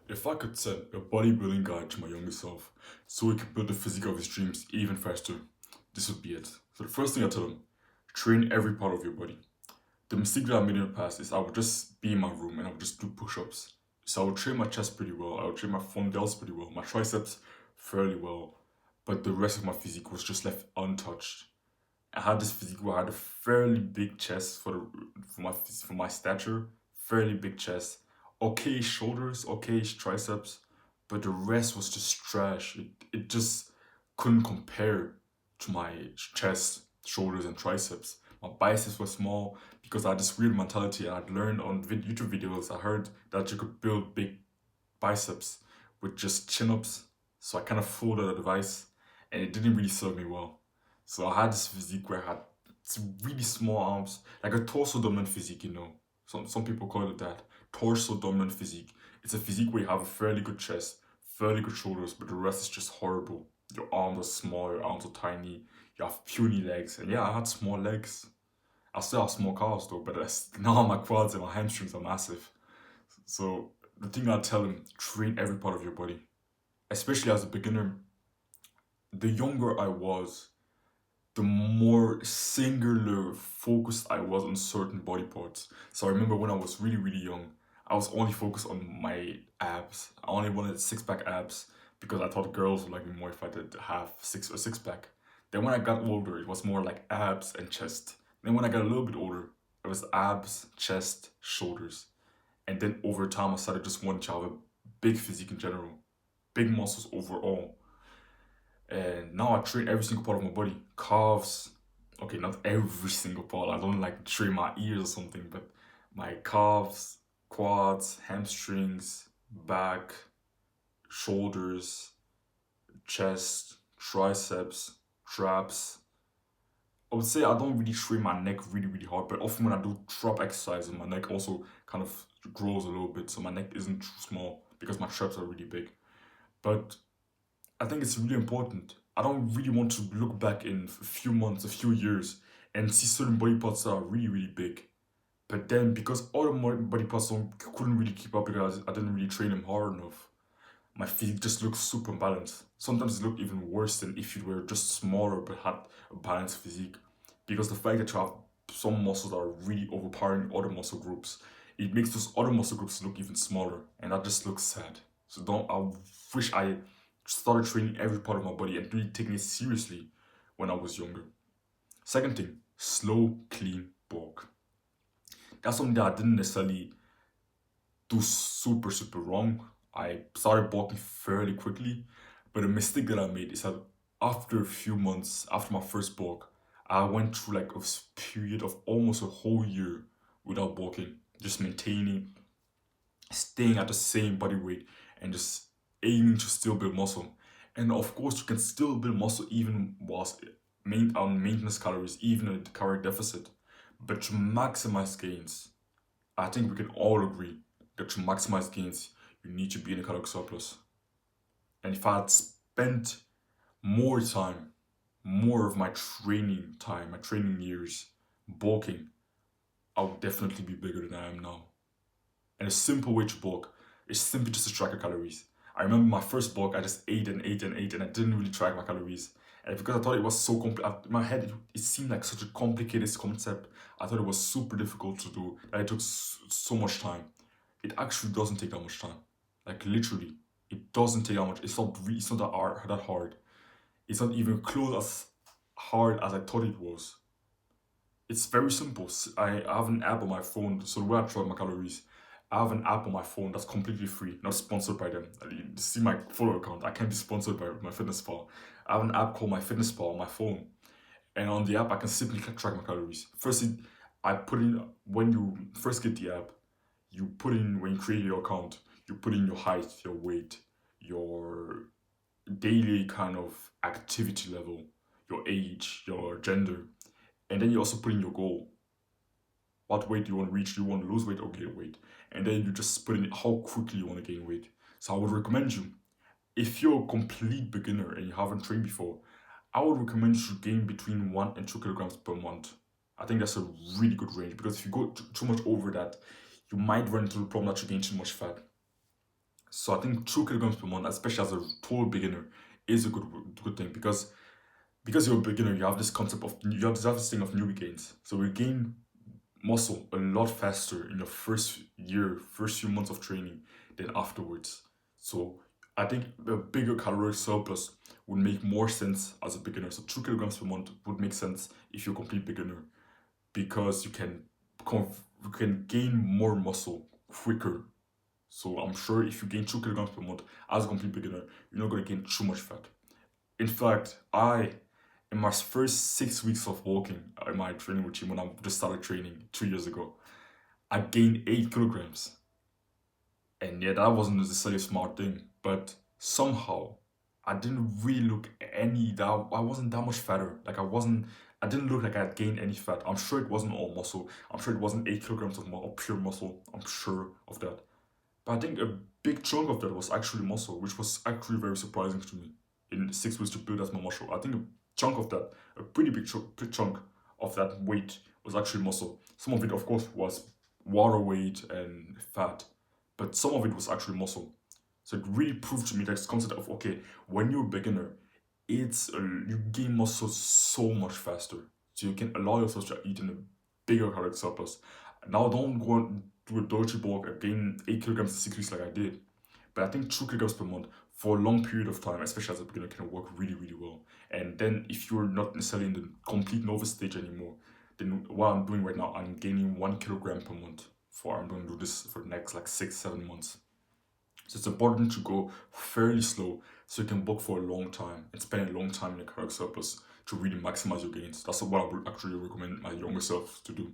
If I could send a bodybuilding guide to my younger self so he could build the physique of his dreams even faster, this would be it. So the first thing I tell him, train every part of your body. The mistake that I made in the past is I would just be in my room and I would just do push-ups. So I would train my chest pretty well, I would train my fundamentals pretty well, my triceps fairly well, but the rest of my physique was just left untouched. I had this physique where I had a fairly big chest for my stature, fairly big chest, okay shoulders, okay triceps, but the rest was just trash. It just couldn't compare to my chest, shoulders, and triceps. My biceps were small because I had this weird mentality, and I'd learned on YouTube videos. I heard that you could build big biceps with just chin ups, so I kind of followed that advice, and it didn't really serve me well. So I had this physique where I had really small arms, like a torso dominant physique, you know. Some people call it that. Torso dominant physique. It's a physique where you have a fairly good chest, fairly good shoulders, but the rest is just horrible. Your arms are small, your arms are tiny, you have puny legs. And yeah, I had small legs. I still have small calves though, but now my quads and my hamstrings are massive. So the thing I tell him, train every part of your body. Especially as a beginner, the younger I was, the more singular focused I was on certain body parts. So I remember when I was really, really young, I was only focused on my abs. I only wanted six pack abs because I thought girls would like me more if I did have six pack. Then when I got older, it was more like abs and chest. Then when I got a little bit older, it was abs, chest, shoulders. And then over time, I started just wanting to have a big physique in general, big muscles overall. And now I train every single part of my body. Calves, okay, not every single part. I don't like train my ears or something, but my calves, quads, hamstrings, back, shoulders, chest, triceps, traps. I would say I don't really train my neck really, really hard, but often when I do trap exercises, my neck also kind of grows a little bit, so my neck isn't too small because my traps are really big. But I think it's really important. I don't really want to look back in a few months, a few years, and see certain body parts that are really, really big. But then, because other body parts couldn't really keep up because I didn't really train them hard enough, my feet just look super balanced. Sometimes it look even worse than if you were just smaller but had a balanced physique. Because the fact that you have some muscles that are really overpowering other muscle groups, it makes those other muscle groups look even smaller, and that just looks sad. So don't. I wish I started training every part of my body and really taking it seriously when I was younger. Second thing, slow, clean bulk. That's something that I didn't necessarily do super wrong. I started bulking fairly quickly, but the mistake that I made is that after a few months after my first bulk, I went through like a period of almost a whole year without bulking, just maintaining, staying at the same body weight, and just aiming to still build muscle. And of course, you can still build muscle even whilst on maintenance calories, even at the calorie deficit. But to maximize gains, I think we can all agree that to maximize gains, you need to be in a caloric surplus. And if I had spent more time, more of my training time, my training years, bulking, I would definitely be bigger than I am now. And a simple way to bulk is simply just to track your calories. I remember my first bulk, I just ate and ate and ate, and I didn't really track my calories. And because I thought it was so complex, in my head, it seemed like such a complicated concept. I thought it was super difficult to do, that it took so much time. It actually doesn't take that much time. Like literally, it doesn't take that much. It's not that hard. It's not even close as hard as I thought it was. It's very simple. I have an app on my phone, so the way I track my calories, I have an app on my phone that's completely free, not sponsored by them. You see my follow account, I can't be sponsored by my fitness pal. I have an app called my fitness pal on my phone, and on the app I can simply track my calories. Firstly, I put in when you first get the app, you put in when you create your account, you put in your height, your weight, your daily kind of activity level, your age, your gender, and then you also put in your goal. What weight do you want to reach? Do you want to lose weight or gain weight? And then you just put in how quickly you want to gain weight. So I would recommend you, if you're a complete beginner and you haven't trained before, I would recommend you to gain between 1 and 2 kilograms per month. I think that's a really good range because if you go too much over that, you might run into the problem that you gain too much fat. So I think 2 kilograms per month, especially as a total beginner, is a good thing because you're a beginner, you have this concept of you have this thing of newbie gains. So we gain muscle a lot faster in the first year, first few months of training than afterwards. So I think a bigger caloric surplus would make more sense as a beginner. So 2 kilograms per month would make sense if you're a complete beginner because you can gain more muscle quicker. So I'm sure if you gain 2 kilograms per month as a complete beginner, you're not gonna gain too much fat. In fact, in my first 6 weeks of walking in my training routine when I just started training 2 years ago, I gained 8 kilograms. And yeah, that wasn't necessarily a smart thing, but somehow I didn't really look any that I wasn't that much fatter. I didn't look like I had gained any fat. I'm sure it wasn't all muscle. I'm sure it wasn't 8 kilograms of pure muscle. I'm sure of that. But I think a big chunk of that was actually muscle, which was actually very surprising to me. In 6 weeks to build as my muscle, I think a pretty big chunk of that weight was actually muscle. Some of it, of course, was water weight and fat, but some of it was actually muscle. So it really proved to me that this concept of okay, when you're a beginner, you gain muscle so much faster, so you can allow yourself to eat in a bigger caloric surplus. Now, don't go and do a dirty bulk and gain 8 kilograms in 6 weeks like I did. But I think 2 kilograms per month for a long period of time, especially as a beginner, can work really, really well. And then if you're not necessarily in the complete novice stage anymore, then what I'm doing right now, I'm gaining 1 kilogram per month. I'm going to do this for the next like 6, 7 months. So it's important to go fairly slow so you can bulk for a long time and spend a long time in a caloric surplus to really maximize your gains. That's what I would actually recommend my younger self to do.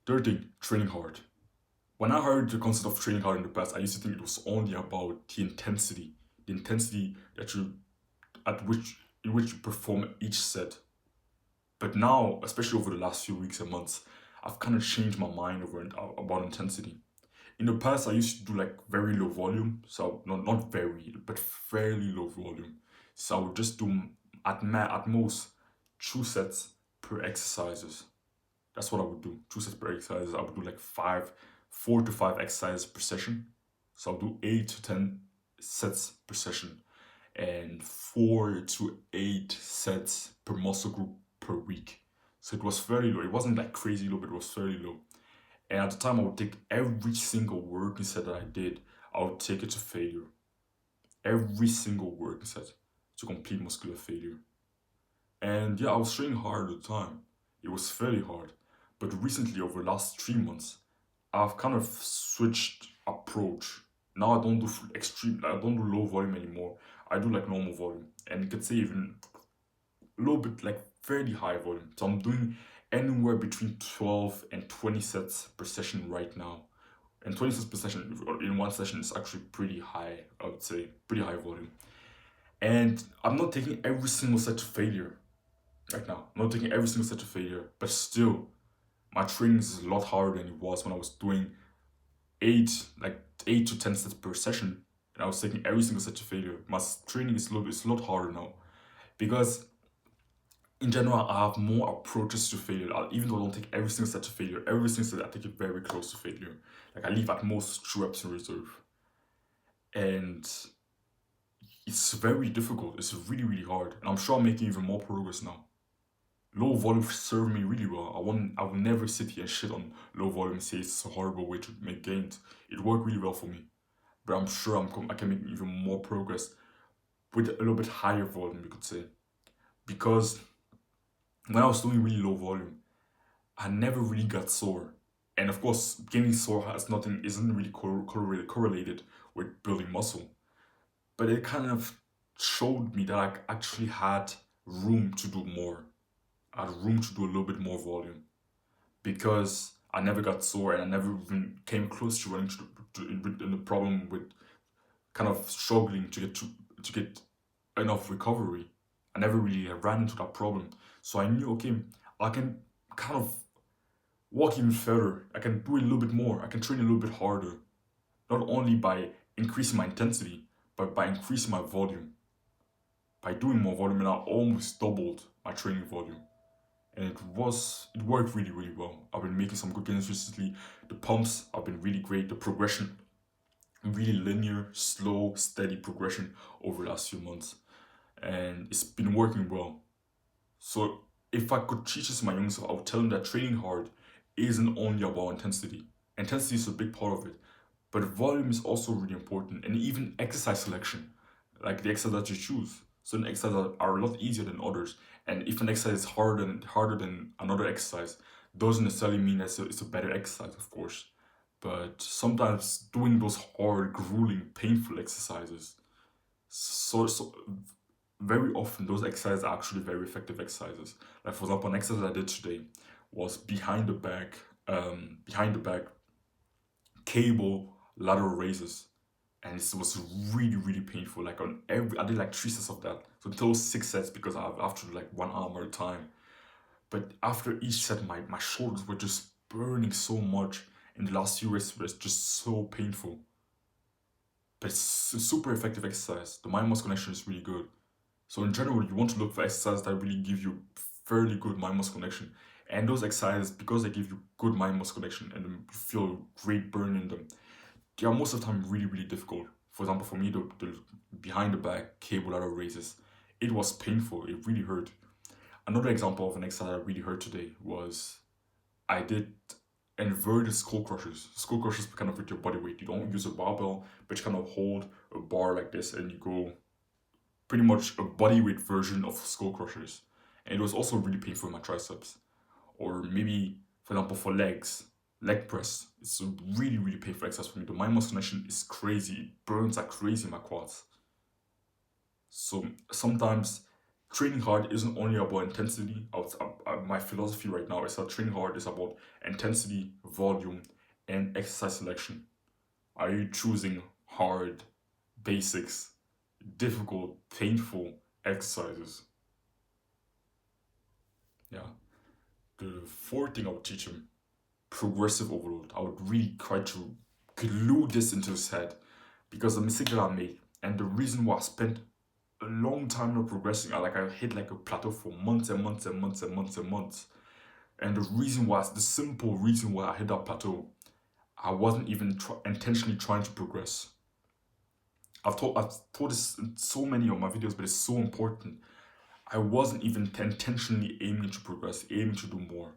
Third thing, training hard. When I heard the concept of training hard in the past, I used to think it was only about the intensity that you at which in which you perform each set. But now, especially over the last few weeks and months, I've kind of changed my mind about intensity. In the past, I used to do like very low volume, so not very, but fairly low volume. So I would just do at most 2 sets per exercises. That's what I would do. 2 sets per exercise. I would do like 4 to 5 exercises per session. So I'll do 8 to 10 sets per session and 4 to 8 sets per muscle group per week. So it was fairly low. It wasn't like crazy low, but it was fairly low. And at the time, I would take every single working set that I did, I would take it to failure. Every single working set to complete muscular failure. And yeah, I was training hard at the time. It was fairly hard. But recently, over the last 3 months, I've kind of switched approach. Now I don't do I don't do low volume anymore. I do like normal volume. And you could say even a little bit like fairly high volume. So I'm doing anywhere between 12 and 20 sets per session right now. And 20 sets per session in one session is actually pretty high, I would say, pretty high volume. And I'm not taking every single set to failure right now. I'm not taking every single set to failure, but still, my training is a lot harder than it was when I was doing 8 to 10 sets per session, and I was taking every single set to failure. My training is a lot harder now because in general, I have more approaches to failure. Even though I don't take every single set to failure, every single set I take it very close to failure. Like I leave at most 2 reps in reserve. And it's very difficult. It's really, really hard. And I'm sure I'm making even more progress now. Low volume served me really well. I will never sit here and shit on low volume and say it's a horrible way to make gains. It worked really well for me. But I'm sure I can make even more progress with a little bit higher volume, you could say. Because when I was doing really low volume, I never really got sore. And of course, getting sore isn't really correlated with building muscle. But it kind of showed me that I actually had room to do more. I had room to do a little bit more volume. Because I never got sore and I never even came close to running in the problem with kind of struggling to get enough recovery. I never really ran into that problem. So I knew, okay, I can kind of walk even further. I can do a little bit more. I can train a little bit harder. Not only by increasing my intensity, but by increasing my volume. By doing more volume, and I almost doubled my training volume. And it worked really, really well. I've been making some good gains recently. The pumps have been really great. The progression really linear, slow, steady progression over the last few months, and it's been working well. So if I could teach this to my young self, I would tell him that training hard isn't only about intensity. Intensity is a big part of it, but volume is also really important, and even exercise selection, like the exercise that you choose. Certain exercises are a lot easier than others, and if an exercise is harder than another exercise, doesn't necessarily mean that it's a better exercise, of course. But sometimes doing those hard, grueling, painful exercises, so very often those exercises are actually very effective exercises. Like for example, an exercise I did today was behind the back cable lateral raises, and it was really painful. Like on every, I did like 3 sets of that, so total 6 sets because I have to do like 1 arm at a time. But after each set, my shoulders were just burning so much, and the last few reps was just so painful. But it's a super effective exercise. The mind muscle connection is really good. So in general, you want to look for exercises that really give you fairly good mind muscle connection. And those exercises, because they give you good mind muscle connection and you feel great burn in them, they are most of the time really difficult. For example, for me, the behind the back cable ladder raises, it was painful. It really hurt. Another example of an exercise that really hurt today was I did inverted skull crushers. Skull crushers kind of with your body weight. You don't use a barbell, but you kind of hold a bar like this and you go pretty much a body weight version of skull crushers. And it was also really painful in my triceps. Or maybe, for example, for legs, leg press. It's a really painful exercise for me. The mind muscle connection is crazy. It burns like crazy in my quads. So sometimes training hard isn't only about intensity. My philosophy right now is that training hard is about intensity, volume, and exercise selection. Are you choosing hard, basics, difficult, painful exercises? Yeah. The fourth thing I would teach him, progressive overload. I would really try to glue this into his head because the mistake that I made and the reason why I spent a long time not progressing, I hit like a plateau for months and months and months and months and months. And the simple reason why I hit that plateau, I wasn't even intentionally trying to progress. I've taught this in so many of my videos, but it's so important. I wasn't even intentionally aiming to progress, aiming to do more.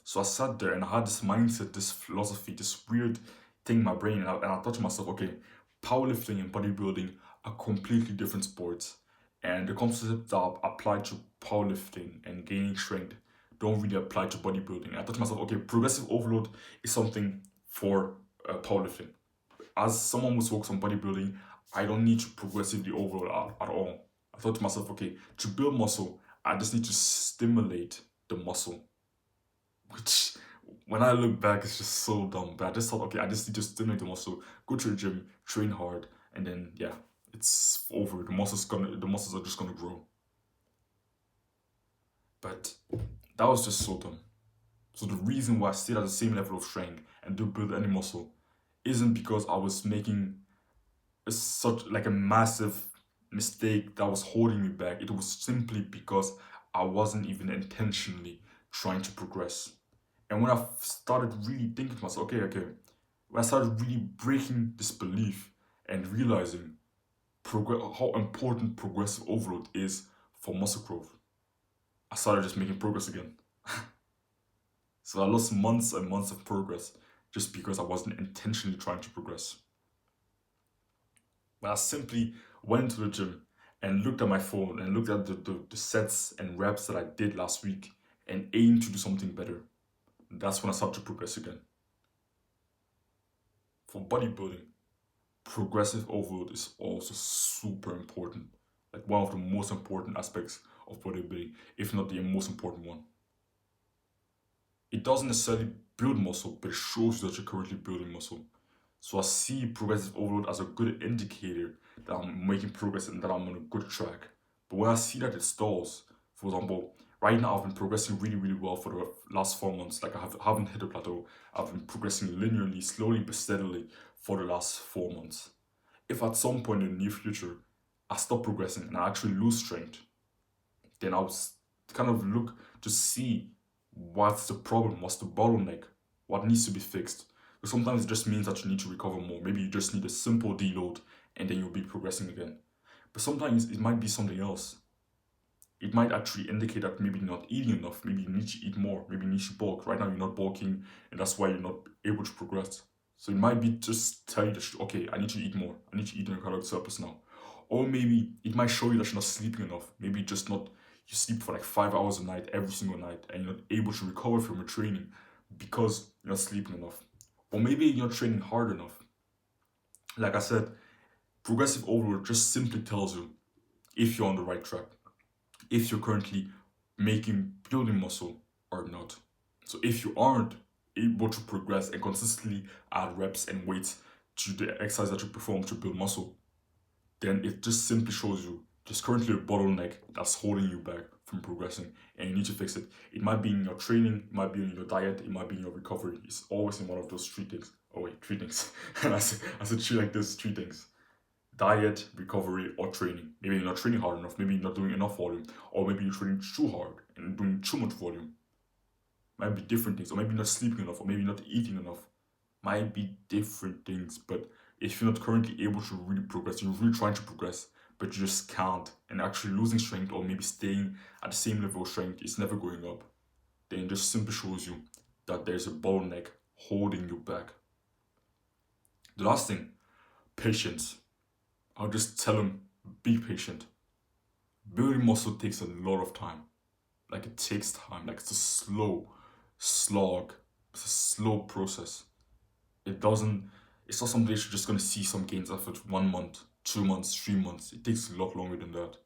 So I sat there and I had this mindset, this philosophy, this weird thing in my brain, and I thought to myself, okay, powerlifting and bodybuilding are completely different sports, and the concepts that apply to powerlifting and gaining strength don't really apply to bodybuilding. And I thought to myself, okay, progressive overload is something for powerlifting. As someone who's focused on bodybuilding, I don't need to progressively overload at all. I thought to myself, okay, to build muscle, I just need to stimulate the muscle, which when I look back, it's just so dumb. But I just thought, okay, I just need to stimulate the muscle, go to the gym, train hard, and then yeah, it's over. The muscles are just gonna grow. But that was just so dumb. So the reason why I stayed at the same level of strength and didn't build any muscle isn't because I was making such like a massive mistake that was holding me back. It was simply because I wasn't even intentionally trying to progress. And when I started really thinking to myself, okay, when I started really breaking this belief and realizing how important progressive overload is for muscle growth, I started just making progress again. So I lost months and months of progress just because I wasn't intentionally trying to progress. But I simply went to the gym and looked at my phone and looked at the sets and reps that I did last week and aimed to do something better. That's when I started to progress again. For bodybuilding, progressive overload is also super important. Like one of the most important aspects of bodybuilding, if not the most important one. It doesn't necessarily build muscle, but it shows you that you're currently building muscle. So I see progressive overload as a good indicator that I'm making progress and that I'm on a good track. But when I see that it stalls, for example, right now I've been progressing really well for the last 4 months. Like haven't hit a plateau. I've been progressing linearly, slowly but steadily for the last 4 months. If at some point in the near future I stop progressing and I actually lose strength, then I'll kind of look to see what's the problem, what's the bottleneck, what needs to be fixed, But sometimes it just means that you need to recover more. Maybe you just need a simple deload and then you'll be progressing again. But sometimes it might be something else. It might actually indicate that maybe you're not eating enough, maybe you need to eat more, maybe you need to bulk. Right now you're not bulking and that's why you're not able to progress. So it might be just tell you that, okay, I need to eat more, I need to eat in a calorie surplus now. Or maybe it might show you that you're not sleeping enough. Maybe just not, you sleep for like 5 hours a night every single night and you're not able to recover from your training because you're not sleeping enough. Or maybe you're not training hard enough. Like I said, progressive overload just simply tells you if you're on the right track, if you're currently building muscle or not. So if you aren't able to progress and consistently add reps and weights to the exercise that you perform to build muscle, then it just simply shows you there's currently a bottleneck that's holding you back from progressing and you need to fix it. It might be in your training, it might be in your diet, it might be in your recovery. It's always in one of those three things. Oh wait, three things. And I said three like this, three things: diet, recovery, or training. Maybe you're not training hard enough, maybe you're not doing enough volume, or maybe you're training too hard and doing too much volume. Might be different things, or maybe you're not sleeping enough, or maybe you're not eating enough. Might be different things, but if you're not currently able to really progress, you're really trying to progress, but you just can't, and actually losing strength, or maybe staying at the same level of strength, it's never going up, then it just simply shows you that there's a bottleneck holding you back. The last thing, patience. I'll just tell them, be patient. Building muscle takes a lot of time. Like it takes time. Like it's a slow slog. It's a slow process. It's not something that you're just gonna see some gains after 1 month, 2 months, 3 months. It takes a lot longer than that.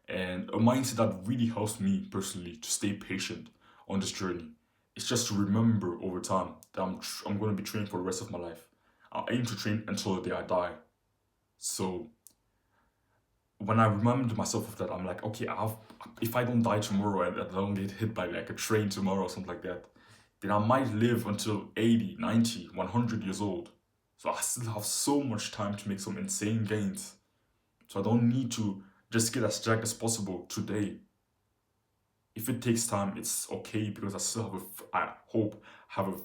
And a mindset that really helps me personally to stay patient on this journey is just to remember over time that I'm gonna be training for the rest of my life. I aim to train until the day I die. So when I reminded myself of that, I'm like, okay, if I don't die tomorrow and I don't get hit by like a train tomorrow or something like that, then I might live until 80, 90, 100 years old. So I still have so much time to make some insane gains. So I don't need to just get as jacked as possible today. If it takes time, it's okay because I still I hope, have a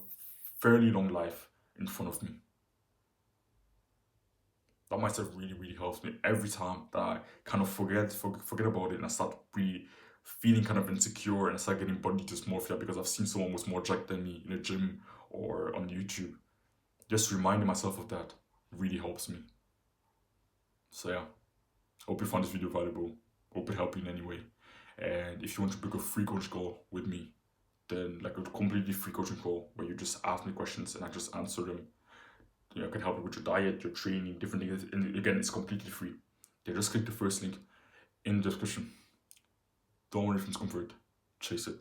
fairly long life in front of me. That mindset really, really helps me every time that I kind of forget about it and I start really feeling kind of insecure and I start getting body dysmorphia because I've seen someone who's more jacked than me in a gym or on YouTube. Just reminding myself of that really helps me. So yeah, hope you found this video valuable. Hope it helped you in any way. And if you want to book a free coach call with me, then like a completely free coaching call where you just ask me questions and I just answer them. I can help you with your diet, your training, different things. And again, it's completely free. Just click the first link in the description. Don't worry if it's comfort. Chase it.